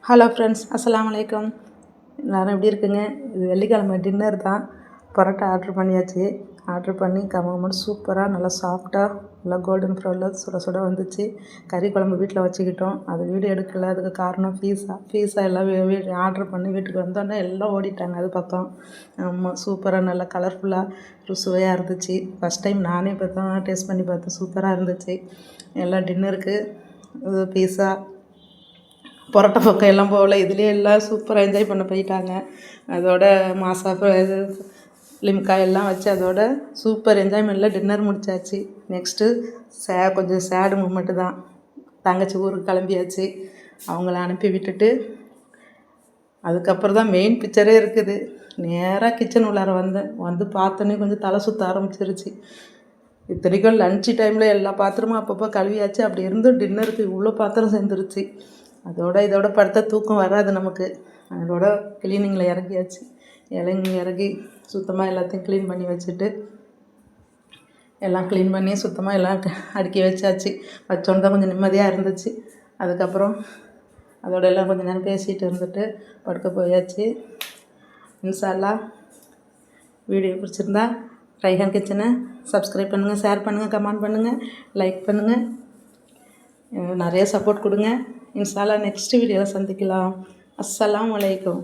Hello friends, அஸ்ஸலாமு அலைக்கும். எல்லோரும் எப்படி இருக்குங்க? இது வெள்ளிக்கிழமை டின்னர் தான். பரோட்டா ஆர்டர் பண்ணியாச்சு. ஆர்டர் பண்ணி கம்மட்டு சூப்பராக நல்லா சாஃப்டாக நல்லா கோல்டன் ப்ரௌனில் சுட சுட வந்துச்சு. கறி குழம்பு வீட்டில் வச்சுக்கிட்டோம். அது வீடியோ எடுக்கல. அதுக்கு காரணம் பீஸா எல்லாம் ஆர்டர் பண்ணி வீட்டுக்கு வந்தோடனே எல்லாம் ஓடிட்டாங்க அது பக்கம். ஆமாம், சூப்பராக நல்லா கலர்ஃபுல்லாக சுவையாக இருந்துச்சு. ஃபஸ்ட் டைம் நானே இப்போ தான் டேஸ்ட் பண்ணி பார்த்தேன். சூப்பராக இருந்துச்சு. எல்லாம் டின்னருக்கு பீஸா பரோட்டா பக்கம் எல்லாம் போகல. இதுலேயே எல்லாம் சூப்பராக என்ஜாய் பண்ண போயிட்டாங்க. அதோட மாசா இது லிம்கா எல்லாம் வச்சு அதோட சூப்பர் என்ஜாய்மெண்ட்டில் டின்னர் முடிச்சாச்சு. நெக்ஸ்ட்டு கொஞ்சம் சேடு மூமெண்ட்டு தான். தங்கச்சி ஊருக்கு கிளம்பியாச்சு. அவங்கள அனுப்பி விட்டுட்டு அதுக்கப்புறம் தான் மெயின் பிக்சரே இருக்குது. நேராக கிச்சன் உள்ளார வந்து பார்த்தோன்னே கொஞ்சம் தலை சுற்ற ஆரம்பிச்சிருச்சு. இத்தனைக்கும் லன்ச்சு டைமில் எல்லா பாத்திரமும் அப்பப்போ கழுவியாச்சு. அப்படி இருந்தும் டின்னருக்கு இவ்வளோ பாத்திரம் சேர்ந்துருச்சு. இதோட படுத்த தூக்கம் வராது நமக்கு. அதோட க்ளீனிங்கில் இறங்கியாச்சு. இறங்கி சுத்தமாக எல்லாத்தையும் க்ளீன் பண்ணி வச்சுட்டு எல்லாம் க்ளீன் பண்ணி சுத்தமாக எல்லாம் அடுக்கி வச்சாச்சு. வச்சோன்னு தான் கொஞ்சம் நிம்மதியாக இருந்துச்சு. அதுக்கப்புறம் அதோட எல்லாம் கொஞ்சம் நேரம் பேசிகிட்டு இருந்துட்டு படுக்க போயாச்சு. இன்ஷா அல்லாஹ் வீடியோ பிடிச்சிருந்தா ரைஹான் கிச்சனை சப்ஸ்கிரைப் பண்ணுங்கள், ஷேர் பண்ணுங்கள், கமெண்ட் பண்ணுங்கள், லைக் பண்ணுங்கள், நிறைய சப்போர்ட் கொடுங்க. இன்ஷா அல்லாஹ் நெக்ஸ்ட் வீடியோவில் சந்திக்கலாம். அஸ்ஸலாமு அலைக்கும்.